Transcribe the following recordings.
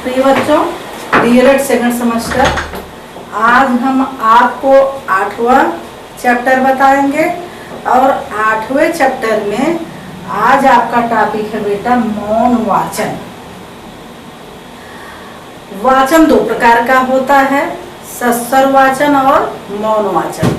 प्रिय बच्चों, DElEd second semester, आज हम आपको 8वां चैप्टर बताएंगे और 8वें चैप्टर में आज आपका टॉपिक है बेटा मौन वाचन। वाचन दो प्रकार का होता है, सस्वर वाचन और मौन वाचन।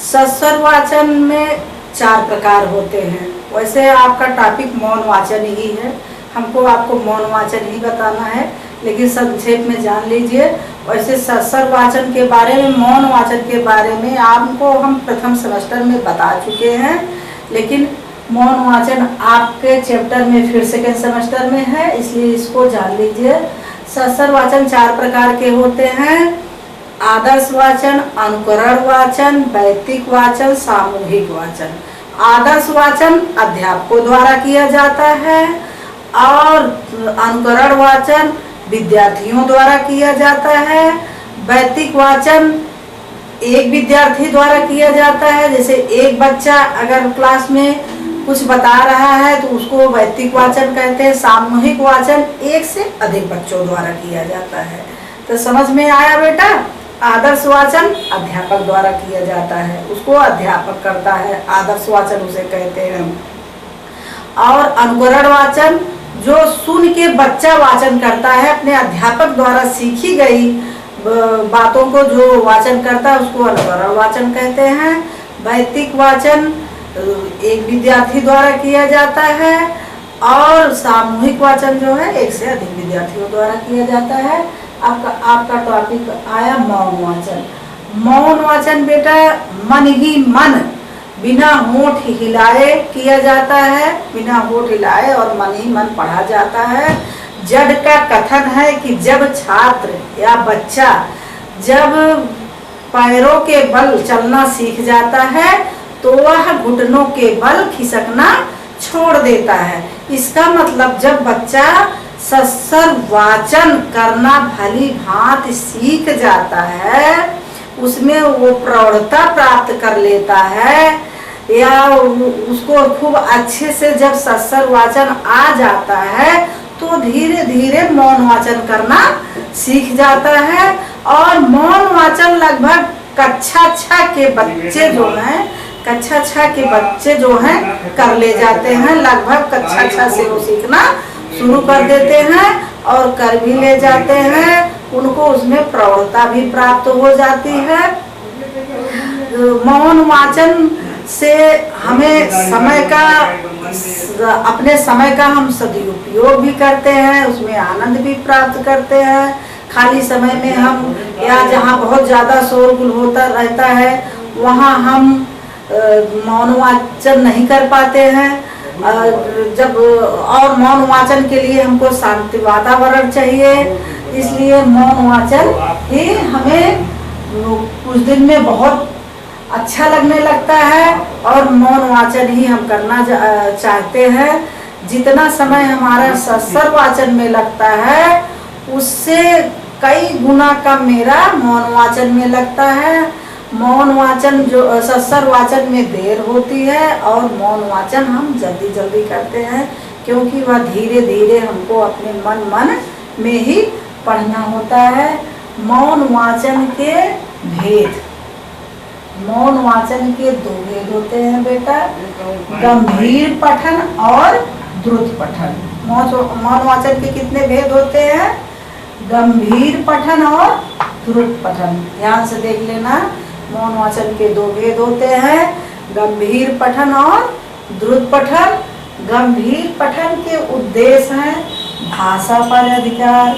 सस्वर वाचन में 4 प्रकार होते हैं। वैसे आपका टॉपिक मौन वाचन ही है, हमको आपको मौन वाचन ही बताना है, लेकिन संक्षेप में जान लीजिए। वैसे सस्वर वाचन के बारे में, मौन वाचन के बारे में आपको हम प्रथम सेमेस्टर में बता चुके हैं, लेकिन मौन वाचन आपके चैप्टर में फिर सेकेंड सेमेस्टर में है, इसलिए इसको जान लीजिए। सस्वर वाचन 4 प्रकार के होते हैं: आदर्श वाचन, अनुकरण वाचन, वैयक्तिक वाचन, सामूहिक वाचन। आदर्श वाचन अध्यापकों द्वारा किया जाता है और अनुकरण वाचन विद्यार्थियों द्वारा किया जाता है। वैयक्तिक वाचन एक विद्यार्थी द्वारा किया जाता है, जैसे एक बच्चा अगर क्लास में कुछ बता रहा है तो उसको वैयक्तिक वाचन कहते हैं। सामूहिक वाचन एक से अधिक बच्चों द्वारा किया जाता है। तो समझ में आया बेटा? आदर्श वाचन अध्यापक द्वारा किया जाता है, उसको अध्यापक करता है, आदर्श वाचन उसे कहते हैं। और अनुकरण वाचन जो सुन के बच्चा वाचन करता है, अपने अध्यापक द्वारा सीखी गई बातों को जो वाचन करता है उसको अनुकरण वाचन कहते हैं। वैयक्तिक वाचन एक विद्यार्थी द्वारा किया जाता है और सामूहिक वाचन जो है एक से अधिक विद्यार्थियों द्वारा किया जाता है। आपका टॉपिक आया मौन वाचन। मौन वाचन बेटा मन ही मन, बिना होंठ हिलाए किया जाता है, बिना होंठ हिलाए और मन ही मन पढ़ा जाता है। जड़ का कथन है कि जब छात्र या बच्चा जब पैरों के बल चलना सीख जाता है तो वह घुटनों के बल खिसकना छोड़ देता है। इसका मतलब जब बच्चा सस्वर वाचन करना भली भांति सीख जाता है, उसमें वो प्रौढ़ता प्राप्त कर लेता है, या उसको खूब अच्छे से जब सस्वर वाचन आ जाता है तो धीरे धीरे मौन वाचन करना सीख जाता है। और मौन वाचन लगभग कक्षा 6 के बच्चे जो हैं, कक्षा 6 के बच्चे जो हैं कर ले जाते हैं। लगभग कक्षा 6 से वो सीखना शुरू कर देते हैं और कर भी ले जाते हैं, उनको उसमें प्रौढ़ता भी प्राप्त हो जाती है। मौन वाचन से हमें समय का, अपने समय का हम सदुपयोग भी करते हैं, उसमें आनंद भी प्राप्त करते हैं। खाली समय में हम या जहाँ बहुत ज़्यादा शोरगुल होता रहता है वहाँ हम मौन वाचन नहीं कर पाते हैं। जब और मौन वाचन के लिए हमको शांति वातावरण चाहिए, इसलिए मौन वाचन ही हमें कुछ दिन में बहुत अच्छा लगने लगता है और मौन वाचन ही हम करना चाहते हैं। जितना समय हमारा सस्वर वाचन में लगता है उससे कई गुना कम मेरा मौन वाचन में लगता है। मौन वाचन जो सस्वर वाचन में देर होती है और मौन वाचन हम जल्दी जल्दी करते हैं, क्योंकि वह धीरे धीरे हमको अपने मन में ही पढ़ना होता है। मौन वाचन के भेद, मौन वाचन के 2 भेद होते हैं बेटा, गंभीर पठन और द्रुत पठन। मौन वाचन के कितने भेद होते हैं? गंभीर पठन और द्रुत पठन। ध्यान से देख लेना, मौन वाचन के 2 भेद होते हैं, गंभीर पठन और द्रुत पठन। गंभीर पठन के उद्देश्य हैं भाषा पर अधिकार,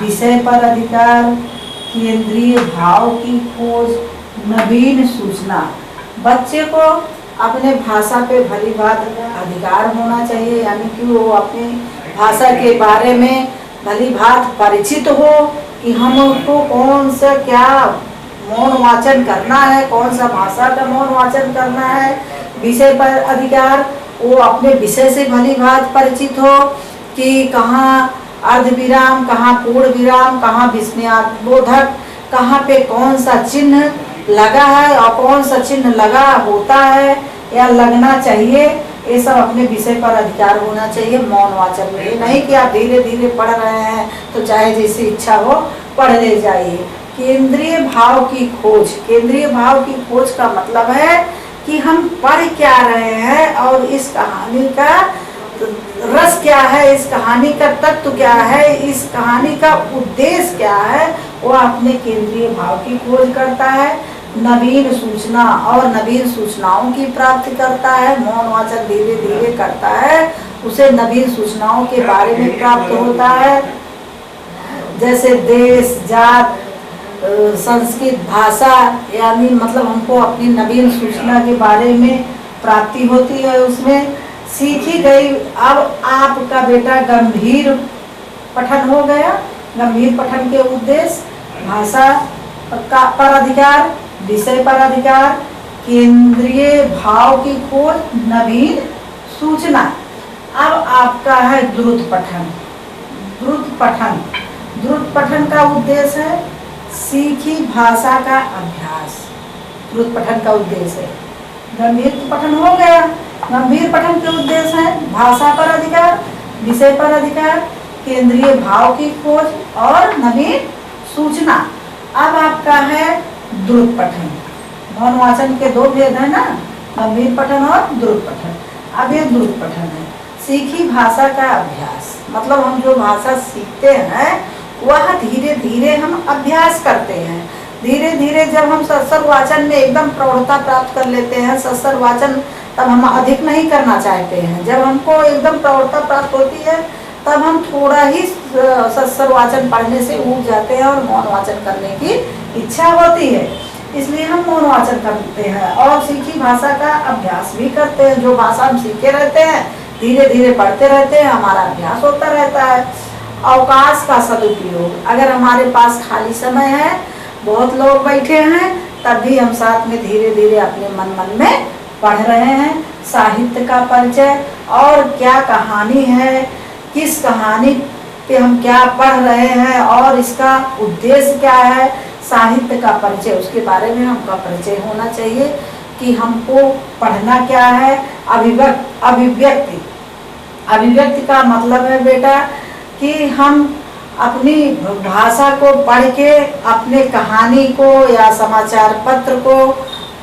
विषय पर अधिकार, केंद्रीय भाव की खोज, नवीन सूचना। बच्चे को अपने भाषा पे भली बात अधिकार होना चाहिए, यानी कि वो अपनी भाषा के बारे में भली बात परिचित हो कि हम उसको कौन सा क्या मौन वाचन करना है, कौन सा भाषा का मौन वाचन करना है। विषय पर अधिकार, वो अपने विषय से भली बात परिचित हो कि कहाँ अर्ध विराम, कहाँ पूर्ण विराम, कहाँ विस्मयाबोधक, कहाँ पे कौन सा चिन्ह लगा है और कौन सा चिन्ह लगा होता है या लगना चाहिए, ये सब अपने विषय पर अधिकार होना चाहिए मौन वाचन में। ये नहीं कि आप धीरे धीरे पढ़ रहे हैं तो चाहे जैसी इच्छा हो पढ़ ले जाइए। केंद्रीय भाव की खोज, केंद्रीय भाव की खोज का मतलब है कि हम पढ़ क्या रहे हैं और इस कहानी का रस क्या है, इस कहानी का तत्व क्या है, इस कहानी का उद्देश्य क्या है, वो अपने केंद्रीय भाव की खोज करता है। नवीन सूचना और नवीन सूचनाओं की प्राप्ति करता है। मौन वाचन धीरे धीरे करता है, उसे नवीन सूचनाओं के बारे में प्राप्त होता है, जैसे देश, जात, संस्कृत, भाषा, यानी मतलब हमको अपनी नवीन सूचना के बारे में प्राप्ति होती है। उसमें सीखी गई। अब आपका बेटा गंभीर पठन हो गया। गंभीर पठन के उद्देश्य भाषा का पर अधिकार, विषय पर अधिकार, केंद्रीय भाव की खोज, नवीन सूचना। अब आपका है द्रुत पठन। द्रुत पठन, द्रुत पठन का उद्देश्य है सीखी भाषा का अभ्यास। द्रुत पठन का उद्देश्य है। गंभीर पठन हो गया। गंभीर पठन के उद्देश्य है भाषा पर अधिकार, विषय पर अधिकार, केंद्रीय भाव की खोज और नवीन सूचना। अब आपका है द्रुत पठन। मौन वाचन के दो भेद है ना, गंभीर पठन और द्रुत पठन। अब ये द्रुत पठन है सीखी भाषा का अभ्यास, मतलब हम जो भाषा सीखते हैं वह धीरे धीरे हम अभ्यास करते हैं। धीरे धीरे जब हम सत्सर वाचन में एकदम प्रौढ़ता प्राप्त कर लेते हैं, सत्सर वाचन तब हम अधिक नहीं करना चाहते हैं। जब हमको एकदम प्रौढ़ता प्राप्त होती है तब हम थोड़ा ही सत्सर वाचन पढ़ने से ऊब जाते हैं और मौन वाचन करने की इच्छा होती है, इसलिए हम मौन वाचन करते हैं और सीखी भाषा का अभ्यास भी करते हैं। जो भाषा हम सीखे रहते हैं धीरे धीरे पढ़ते रहते हैं, हमारा अभ्यास होता रहता है। अवकाश का सदुपयोग, अगर हमारे पास खाली समय है, बहुत लोग बैठे हैं, तब भी हम साथ में धीरे धीरे अपने मन मन में पढ़ रहे हैं। साहित्य का परिचय और क्या कहानी है, किस कहानी पे हम क्या पढ़ रहे हैं और इसका उद्देश्य क्या है, साहित्य का परिचय, उसके बारे में हमका परिचय होना चाहिए कि हमको पढ़ना क्या है। अभिव्यक्ति, अभिव्यक्ति का मतलब है बेटा कि हम अपनी भाषा को पढ़ के अपने कहानी को या समाचार पत्र को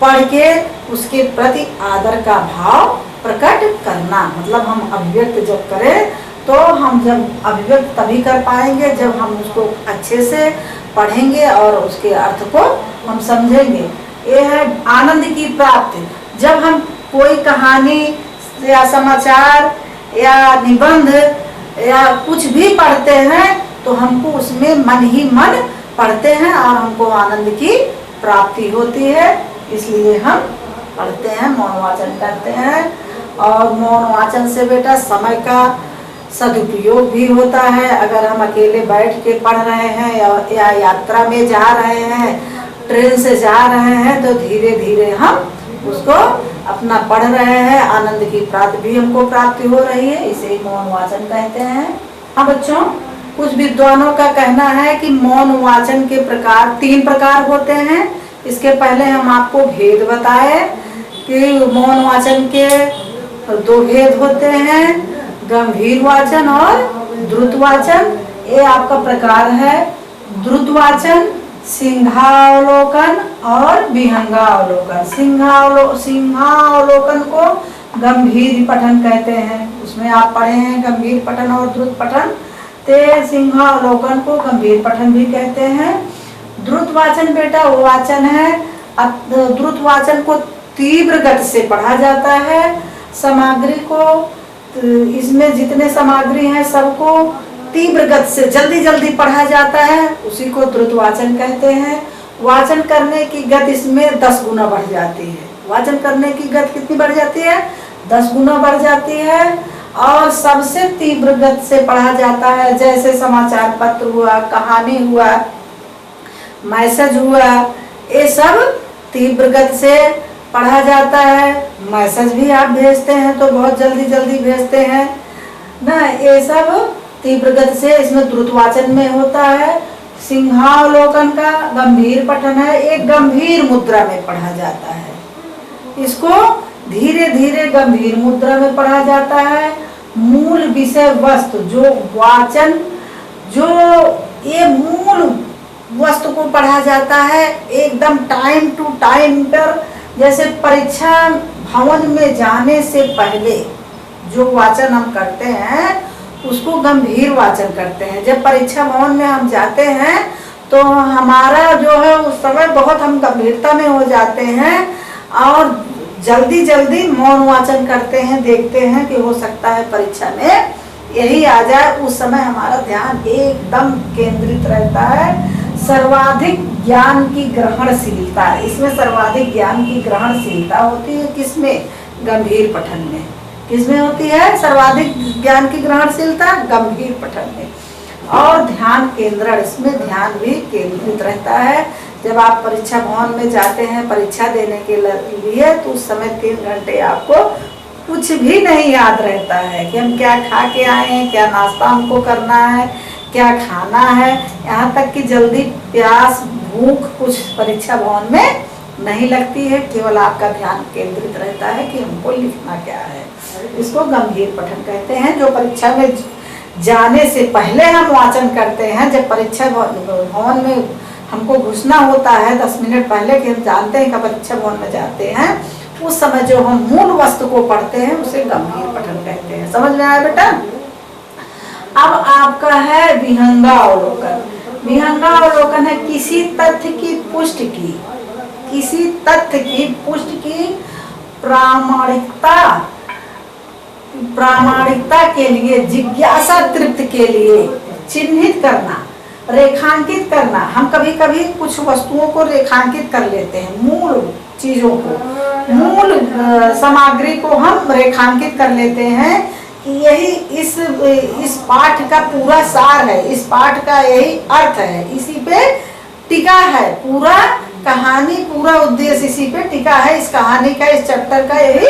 पढ़ के उसके प्रति आदर का भाव प्रकट करना। मतलब हम अभिव्यक्त जब करें तो हम जब अभिव्यक्त तभी कर पाएंगे जब हम उसको अच्छे से पढ़ेंगे और उसके अर्थ को हम समझेंगे। ये है आनंद की प्राप्ति। जब हम कोई कहानी या समाचार या निबंध या कुछ भी पढ़ते हैं तो हमको उसमें मन ही मन पढ़ते हैं और हमको आनंद की प्राप्ति होती है, इसलिए हम पढ़ते हैं, मौन वाचन करते हैं। और मौन वाचन से बेटा समय का सदुपयोग भी होता है। अगर हम अकेले बैठ के पढ़ रहे हैं या यात्रा में जा रहे हैं, ट्रेन से जा रहे हैं, तो धीरे धीरे हम उसको अपना पढ़ रहे हैं, आनंद की प्राप्ति भी हमको प्राप्ति हो रही है, इसे मौन वाचन कहते हैं। हाँ बच्चों, कुछ विद्वानों का कहना है कि मौन वाचन के प्रकार 3 प्रकार होते हैं। इसके पहले हम आपको भेद बताए कि मौन वाचन के 2 भेद होते हैं, गंभीर वाचन और द्रुत वाचन। ये आपका प्रकार है द्रुत वाचन, सिंहावलोकन और विहंगावलोकन। सिंहावलोकन को गंभीर पठन कहते हैं, उसमें आप पढ़े हैं गंभीर पठन और द्रुत पठन। ते सिंहावलोकन को गंभीर पठन भी कहते हैं। द्रुत वाचन बेटा वो वाचन है, द्रुत वाचन को तीव्र गति से पढ़ा जाता है। सामग्री को, इसमें जितने सामग्री हैं सबको तीव्र गति से जल्दी जल्दी पढ़ा जाता है, उसी को द्रुत वाचन कहते हैं। वाचन करने की गति इसमें 10 गुना बढ़ जाती है। वाचन करने की गति कितनी बढ़ जाती है? 10 गुना बढ़ जाती है। और सबसे तीव्र गति से पढ़ा जाता है, जैसे समाचार पत्र हुआ, कहानी हुआ, मैसेज हुआ, ये सब तीव्र गति से पढ़ा जाता है। मैसेज भी आप भेजते हैं तो बहुत जल्दी जल्दी भेजते हैं ना, ये सब तीव्र गति से इसमें द्रुत वाचन में होता है। सिंहावलोकन का गंभीर पठन है, एक गंभीर मुद्रा में पढ़ा जाता है। इसको धीरे धीरे गंभीर मुद्रा में पढ़ा जाता है। मूल विषय वस्तु जो वाचन, जो ये मूल वस्तु को पढ़ा जाता है एकदम टाइम टू टाइम पर। जैसे परीक्षा भवन में जाने से पहले जो वाचन हम करते हैं उसको गंभीर वाचन करते हैं। जब परीक्षा भवन में हम जाते हैं तो हमारा जो है उस समय बहुत हम गंभीरता में हो जाते हैं और जल्दी जल्दी मौन वाचन करते हैं, देखते हैं कि हो सकता है परीक्षा में यही आ जाए। उस समय हमारा ध्यान एकदम केंद्रित रहता है। सर्वाधिक ज्ञान की ग्रहणशीलता, इसमें सर्वाधिक ज्ञान की ग्रहणशीलता होती है किसमें? गंभीर पठन में। किसमें होती है सर्वाधिक ज्ञान की ग्रहणशीलता? गंभीर पठन में। और ध्यान केंद्रण, इसमें ध्यान भी केंद्रित रहता है। जब आप परीक्षा भवन में जाते हैं परीक्षा देने के लिए तो उस समय 3 घंटे आपको कुछ भी नहीं याद रहता है कि हम क्या खा के आए हैं, क्या नाश्ता हमको करना है, क्या खाना है। यहाँ तक कि जल्दी प्यास भूख कुछ परीक्षा भवन में नहीं लगती है। केवल आपका ध्यान केंद्रित रहता है कि हमको लिखना क्या है। इसको गंभीर पठन कहते हैं। जो परीक्षा में जाने से पहले हम वाचन करते हैं, जब परीक्षा भवन में हमको घुसना होता है 10 मिनट पहले कि हम जानते हैं कि परीक्षा भवन में जाते हैं, उस समय जो हम मूल वस्तु को पढ़ते हैं उसे गंभीर पठन कहते हैं। समझ में आया बेटा? अब आपका है विहंगावलोकन। विहंगावलोकन है किसी तथ्य की पुष्टि की, किसी तथ्य की पुष्टि की प्रामाणिकता के लिए, जिज्ञासा तृप्ति के लिए चिन्हित करना, रेखांकित करना। हम कभी कभी कुछ वस्तुओं को रेखांकित कर लेते हैं, मूल चीजों को, मूल सामग्री को हम रेखांकित कर लेते हैं कि यही इस पाठ का पूरा सार है, इस पाठ का यही अर्थ है, इसी पे टिका है पूरा कहानी, पूरा उद्देश्य इसी पे टिका है। इस कहानी का, इस चैप्टर का यही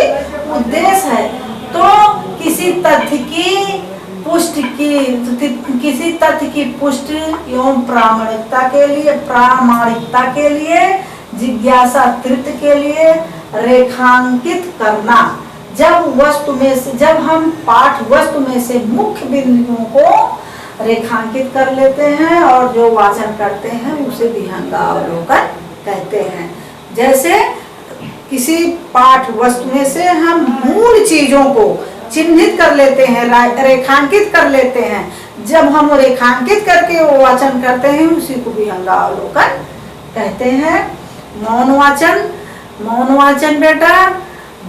उद्देश्य है। तो किसी तथ्य की पुष्टि किसी तथ्य की पुष्टि एवं प्रामाणिकता के लिए, जिज्ञासा तृप्ति के लिए रेखांकित करना। जब हम पाठ वस्तु में से मुख्य बिंदुओं को रेखांकित कर लेते हैं और जो वाचन करते हैं उसे विहंगावलोकन कहते हैं। जैसे किसी पाठ वस्तु में से हम मूल चीजों को चिन्हित कर लेते हैं, रेखांकित कर लेते हैं। जब हम रेखांकित करके वो वाचन करते हैं उसी को विहंगावलोकन कहते हैं। मौन वाचन बेटा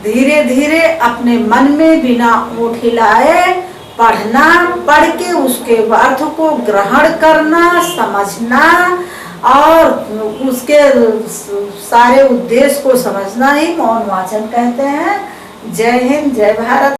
धीरे धीरे अपने मन में बिना ऊँट हिलाए पढ़ना, पढ़ के उसके अर्थ को ग्रहण करना, समझना और उसके सारे उद्देश्य को समझना ही मौन वाचन कहते हैं। जय हिंद, जय भारत।